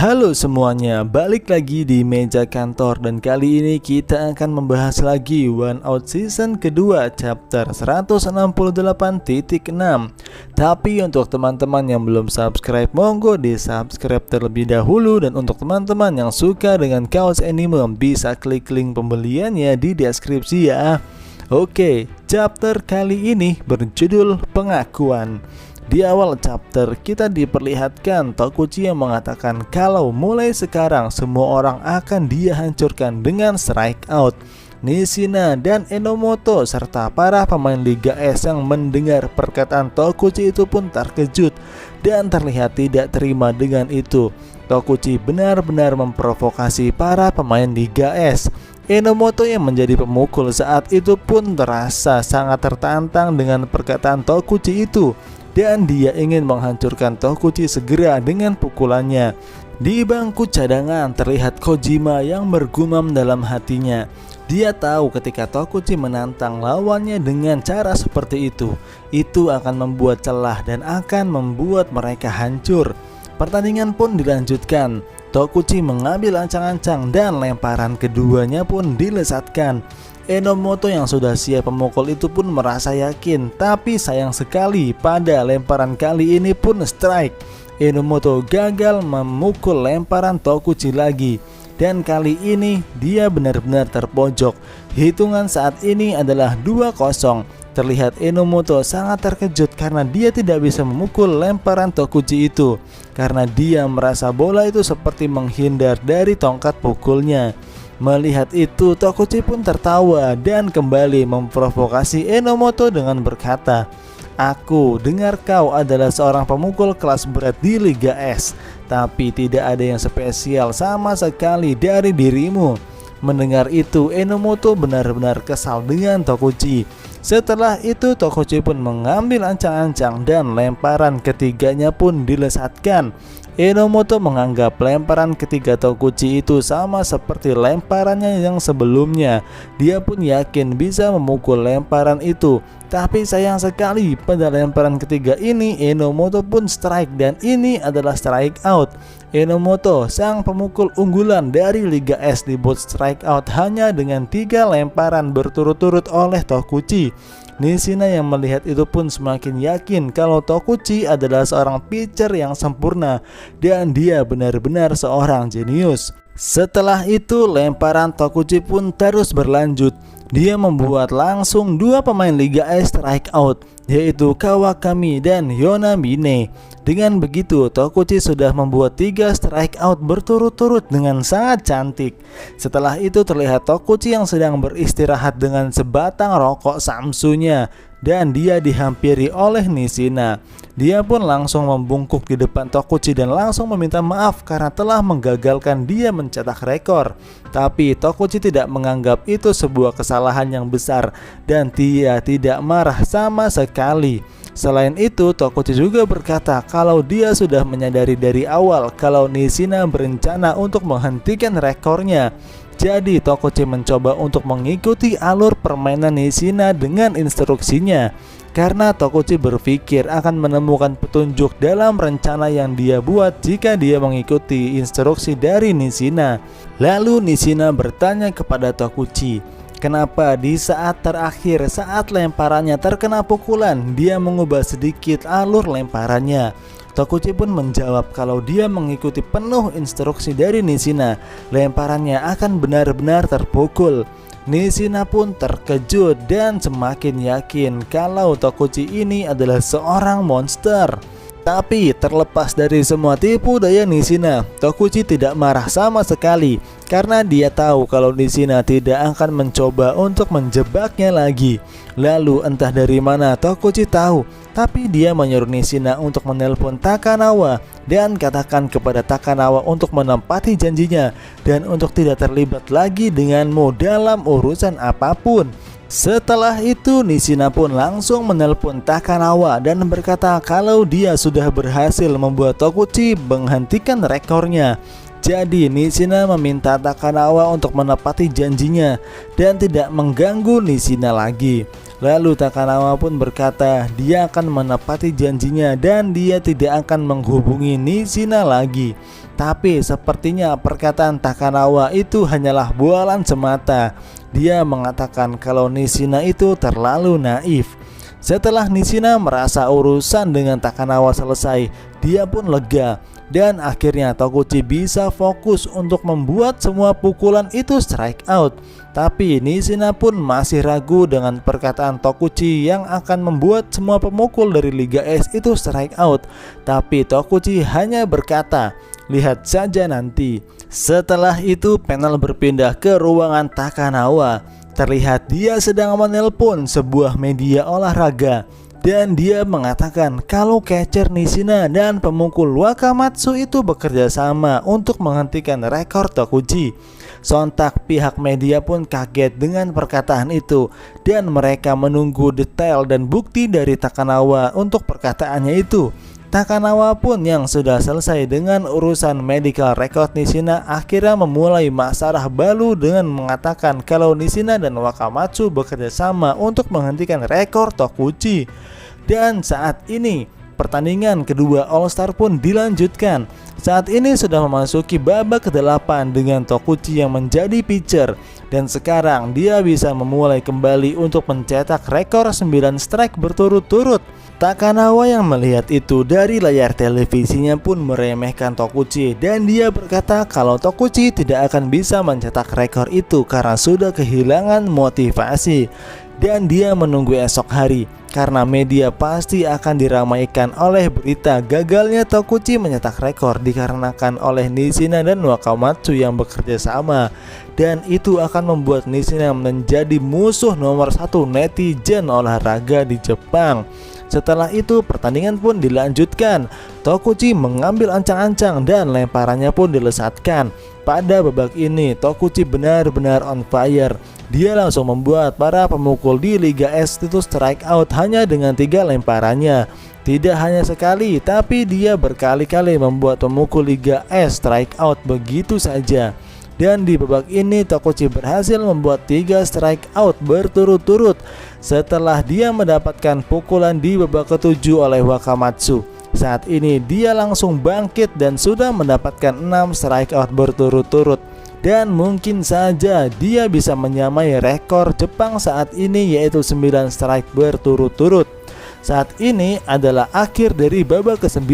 Halo semuanya, balik lagi di meja kantor dan kali ini kita akan membahas lagi One Out season kedua chapter 168.6. Tapi untuk teman-teman yang belum subscribe, monggo di subscribe terlebih dahulu. Dan untuk teman-teman yang suka dengan kaos anime, bisa klik link pembeliannya di deskripsi ya. Oke, chapter kali ini berjudul Pengakuan. Di awal chapter kita diperlihatkan Tokuchi yang mengatakan kalau mulai sekarang semua orang akan dia hancurkan dengan strike out. Nishina dan Enomoto serta para pemain Liga S yang mendengar perkataan Tokuchi itu pun terkejut dan terlihat tidak terima dengan itu. Tokuchi benar-benar memprovokasi para pemain Liga S. Enomoto yang menjadi pemukul saat itu pun terasa sangat tertantang dengan perkataan Tokuchi itu, dan dia ingin menghancurkan Tokuchi segera dengan pukulannya. Di bangku cadangan terlihat Kojima yang bergumam dalam hatinya. Dia tahu ketika Tokuchi menantang lawannya dengan cara seperti itu akan membuat celah dan akan membuat mereka hancur. Pertandingan pun dilanjutkan. Tokuchi mengambil ancang-ancang dan lemparan keduanya pun dilesatkan. Enomoto yang sudah siap pemukul itu pun merasa yakin, tapi sayang sekali pada lemparan kali ini pun strike. Enomoto gagal memukul lemparan Tokuchi lagi, dan kali ini dia benar-benar terpojok. Hitungan saat ini adalah 2-0. Terlihat Enomoto sangat terkejut karena dia tidak bisa memukul lemparan Tokuchi itu, karena dia merasa bola itu seperti menghindar dari tongkat pukulnya. Melihat itu, Tokuchi pun tertawa dan kembali memprovokasi Enomoto dengan berkata, "Aku dengar kau adalah seorang pemukul kelas berat di Liga S, tapi tidak ada yang spesial sama sekali dari dirimu." Mendengar itu, Enomoto benar-benar kesal dengan Tokuchi. Setelah itu, Tokuchi pun mengambil ancang-ancang dan lemparan ketiganya pun dilesatkan. Enomoto menganggap lemparan ketiga Tokuchi itu sama seperti lemparannya yang sebelumnya. Dia pun yakin bisa memukul lemparan itu. Tapi sayang sekali pada lemparan ketiga ini Enomoto pun strike, dan ini adalah strike out. Enomoto, sang pemukul unggulan dari Liga S, dibuat strike out hanya dengan 3 lemparan berturut-turut oleh Tokuchi. Nishina yang melihat itu pun semakin yakin kalau Tokuchi adalah seorang pitcher yang sempurna dan dia benar-benar seorang jenius. Setelah itu lemparan Tokuchi pun terus berlanjut. Dia membuat langsung 2 pemain Liga S strike out, yaitu Kawakami dan Yonamine. Dengan begitu, Tokuchi sudah membuat 3 strike out berturut-turut dengan sangat cantik. Setelah itu terlihat Tokuchi yang sedang beristirahat dengan sebatang rokok samsunya, dan dia dihampiri oleh Nishina. Dia pun langsung membungkuk di depan Tokuchi dan langsung meminta maaf karena telah menggagalkan dia mencetak rekor. Tapi Tokuchi tidak menganggap itu sebuah kesalahan yang besar dan dia tidak marah sama sekali. Selain itu, Tokuchi juga berkata kalau dia sudah menyadari dari awal kalau Nishina berencana untuk menghentikan rekornya. Jadi Tokuchi mencoba untuk mengikuti alur permainan Nishina dengan instruksinya, karena Tokuchi berpikir akan menemukan petunjuk dalam rencana yang dia buat jika dia mengikuti instruksi dari Nishina. Lalu Nishina bertanya kepada Tokuchi, kenapa di saat terakhir saat lemparannya terkena pukulan dia mengubah sedikit alur lemparannya. Tokuchi pun menjawab kalau dia mengikuti penuh instruksi dari Nishina, lemparannya akan benar-benar terpukul. Nishina pun terkejut dan semakin yakin kalau Tokuchi ini adalah seorang monster. Tapi terlepas dari semua tipu daya Nishina, Tokuchi tidak marah sama sekali karena dia tahu kalau Nishina tidak akan mencoba untuk menjebaknya lagi. Lalu entah dari mana Tokuchi tahu, tapi dia menyuruh Nishina untuk menelpon Takanawa dan katakan kepada Takanawa untuk menempati janjinya dan untuk tidak terlibat lagi denganmu dalam urusan apapun. Setelah itu Nishina pun langsung menelpon Takanawa dan berkata kalau dia sudah berhasil membuat Tokuchi menghentikan rekornya. Jadi Nishina meminta Takanawa untuk menepati janjinya dan tidak mengganggu Nishina lagi. Lalu Takanawa pun berkata dia akan menepati janjinya dan dia tidak akan menghubungi Nishina lagi. Tapi sepertinya perkataan Takanawa itu hanyalah bualan semata. Dia mengatakan kalau Nishina itu terlalu naif. Setelah Nishina merasa urusan dengan Takanawa selesai, dia pun lega. Dan akhirnya Tokuchi bisa fokus untuk membuat semua pukulan itu strike out. Tapi Nishina pun masih ragu dengan perkataan Tokuchi yang akan membuat semua pemukul dari Liga S itu strike out. Tapi Tokuchi hanya berkata, "Lihat saja nanti." Setelah itu panel berpindah ke ruangan Takanawa. Terlihat dia sedang menelpon sebuah media olahraga. Dan dia mengatakan kalau catcher Nishina dan pemukul Wakamatsu itu bekerja sama untuk menghentikan rekor Tokuchi. Sontak pihak media pun kaget dengan perkataan itu, dan mereka menunggu detail dan bukti dari Takanawa untuk perkataannya itu. Takanawa pun yang sudah selesai dengan urusan medical record Nishina akhirnya memulai masalah baru dengan mengatakan kalau Nishina dan Wakamatsu bekerja sama untuk menghentikan rekor Tokuchi. Dan saat ini pertandingan kedua All Star pun dilanjutkan. Saat ini sudah memasuki babak ke-8 dengan Tokuchi yang menjadi pitcher. Dan sekarang dia bisa memulai kembali untuk mencetak rekor 9 strike berturut-turut. Takanawa yang melihat itu dari layar televisinya pun meremehkan Tokuchi. Dan dia berkata kalau Tokuchi tidak akan bisa mencetak rekor itu karena sudah kehilangan motivasi. Dan dia menunggu esok hari karena media pasti akan diramaikan oleh berita gagalnya Tokuchi mencetak rekor dikarenakan oleh Nishina dan Wakamatsu yang bekerja sama. Dan itu akan membuat Nishina menjadi musuh nomor 1 netizen olahraga di Jepang. Setelah itu pertandingan pun dilanjutkan. Tokuchi mengambil ancang-ancang dan lemparannya pun dilesatkan. Pada babak ini Tokuchi benar-benar on fire. Dia langsung membuat para pemukul di Liga S itu strike out hanya dengan 3 lemparannya. Tidak hanya sekali, tapi dia berkali-kali membuat pemukul Liga S strike out begitu saja. Dan di babak ini Tokuchi berhasil membuat 3 strike out berturut-turut setelah dia mendapatkan pukulan di babak ke-7 oleh Wakamatsu. Saat ini dia langsung bangkit dan sudah mendapatkan 6 strike out berturut-turut. Dan mungkin saja dia bisa menyamai rekor Jepang saat ini, yaitu 9 strike berturut-turut. Saat ini adalah akhir dari babak ke-9.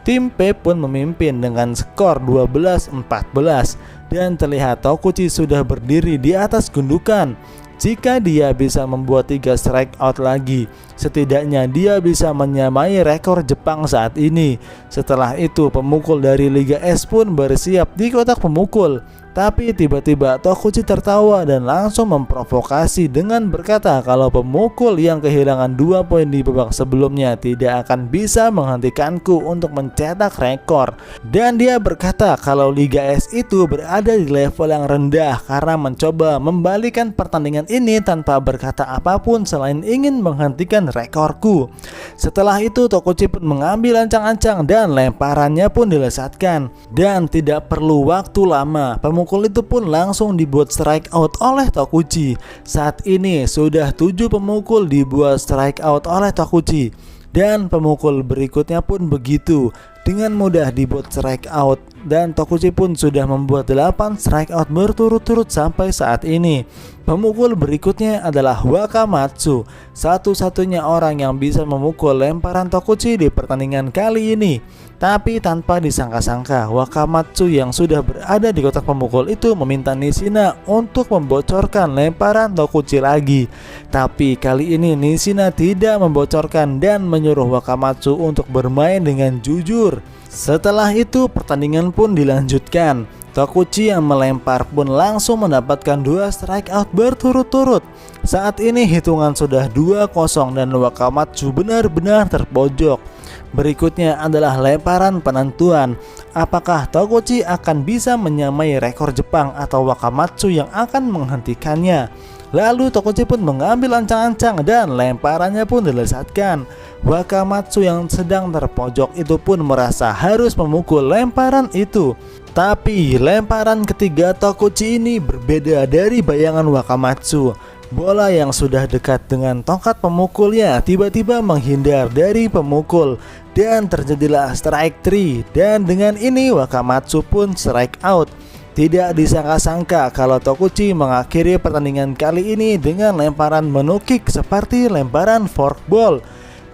Tim P pun memimpin dengan skor 12-14. Dan terlihat Tokuchi sudah berdiri di atas gundukan. Jika dia bisa membuat 3 strike out lagi, setidaknya dia bisa menyamai rekor Jepang saat ini. Setelah itu pemukul dari Liga S pun bersiap di kotak pemukul. Tapi tiba-tiba Tokuchi tertawa dan langsung memprovokasi dengan berkata kalau pemukul yang kehilangan 2 poin di babak sebelumnya tidak akan bisa menghentikanku untuk mencetak rekor. Dan dia berkata kalau Liga S itu berada di level yang rendah karena mencoba membalikan pertandingan ini tanpa berkata apapun selain ingin menghentikan rekorku. Setelah itu Tokuchi pun mengambil ancang-ancang dan lemparannya pun dilesatkan. Dan tidak perlu waktu lama, pemukul itu pun langsung dibuat strike out oleh Tokuchi. Saat ini sudah 7 pemukul dibuat strike out oleh Tokuchi. Dan pemukul berikutnya pun begitu, dengan mudah dibuat strike out. Dan Tokuchi pun sudah membuat 8 strike out berturut-turut sampai saat ini. Pemukul berikutnya adalah Wakamatsu, satu-satunya orang yang bisa memukul lemparan Tokuchi di pertandingan kali ini. Tapi tanpa disangka-sangka, Wakamatsu yang sudah berada di kotak pemukul itu meminta Nishina untuk membocorkan lemparan Tokuchi lagi. Tapi kali ini Nishina tidak membocorkan dan menyuruh Wakamatsu untuk bermain dengan jujur. Setelah itu pertandingan pun dilanjutkan. Tokuchi yang melempar pun langsung mendapatkan 2 strike out berturut-turut. Saat ini hitungan sudah 2-0 dan Wakamatsu benar-benar terpojok. Berikutnya adalah lemparan penentuan. Apakah Tokuchi akan bisa menyamai rekor Jepang atau Wakamatsu yang akan menghentikannya? Lalu Tokuchi pun mengambil ancang-ancang dan lemparannya pun dilesatkan. Wakamatsu yang sedang terpojok itu pun merasa harus memukul lemparan itu. Tapi lemparan ketiga Tokuchi ini berbeda dari bayangan Wakamatsu. Bola yang sudah dekat dengan tongkat pemukulnya tiba-tiba menghindar dari pemukul dan terjadilah strike 3, dan dengan ini Wakamatsu pun strike out. Tidak disangka-sangka kalau Tokuchi mengakhiri pertandingan kali ini dengan lemparan menukik seperti lemparan forkball.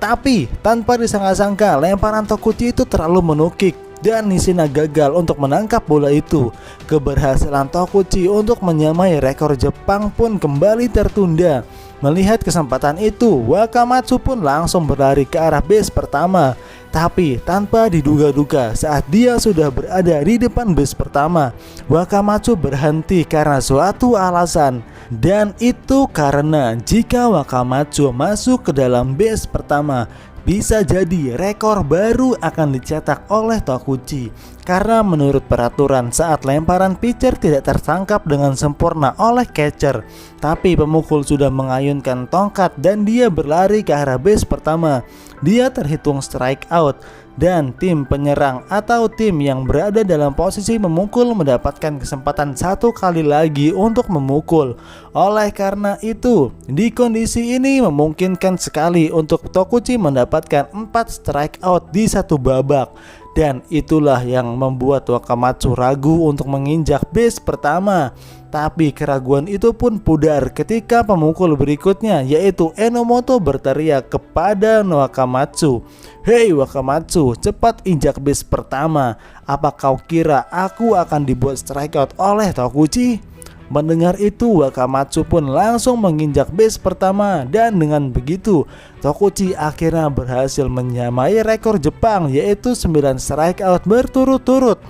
Tapi tanpa disangka-sangka lemparan Tokuchi itu terlalu menukik dan Nishina gagal untuk menangkap bola itu. Keberhasilan Tokuchi untuk menyamai rekor Jepang pun kembali tertunda. Melihat kesempatan itu, Wakamatsu pun langsung berlari ke arah base pertama. Tapi tanpa diduga-duga, saat dia sudah berada di depan base pertama, Wakamatsu berhenti karena suatu alasan. Dan itu karena jika Wakamatsu masuk ke dalam base pertama, bisa jadi rekor baru akan dicetak oleh Tokuchi. Karena menurut peraturan saat lemparan pitcher tidak tertangkap dengan sempurna oleh catcher, tapi pemukul sudah mengayunkan tongkat dan dia berlari ke arah base pertama, dia terhitung strike out. Dan tim penyerang atau tim yang berada dalam posisi memukul mendapatkan kesempatan satu kali lagi untuk memukul. Oleh karena itu, di kondisi ini memungkinkan sekali untuk Tokuchi mendapatkan 4 strike out di satu babak. Dan itulah yang membuat Wakamatsu ragu untuk menginjak base pertama. Tapi keraguan itu pun pudar ketika pemukul berikutnya, yaitu Enomoto, berteriak kepada Wakamatsu, "Hei Wakamatsu, cepat injak base pertama. Apa kau kira aku akan dibuat strikeout oleh Tokuchi?" Mendengar itu, Wakamatsu pun langsung menginjak base pertama, dan dengan begitu Tokuchi akhirnya berhasil menyamai rekor Jepang, yaitu 9 strikeout berturut-turut.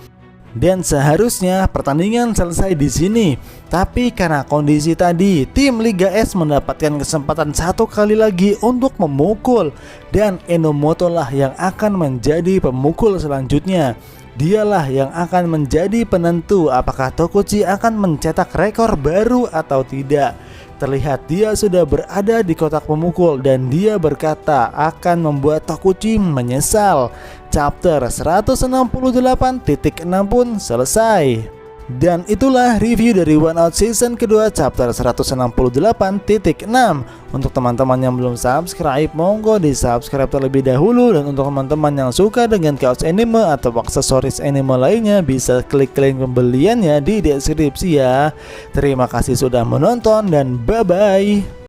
Dan seharusnya pertandingan selesai di sini, tapi karena kondisi tadi, tim Liga S mendapatkan kesempatan satu kali lagi untuk memukul, dan Enomoto lah yang akan menjadi pemukul selanjutnya. Dialah yang akan menjadi penentu apakah Tokuchi akan mencetak rekor baru atau tidak. Terlihat dia sudah berada di kotak pemukul dan dia berkata akan membuat Tokuchi menyesal. Chapter 168.6 pun selesai. Dan itulah review dari One Out Season kedua chapter 168.6. Untuk teman-teman yang belum subscribe, monggo di subscribe terlebih dahulu. Dan untuk teman-teman yang suka dengan Chaos Anime atau aksesoris anime lainnya, bisa klik link pembeliannya di deskripsi ya. Terima kasih sudah menonton dan bye-bye.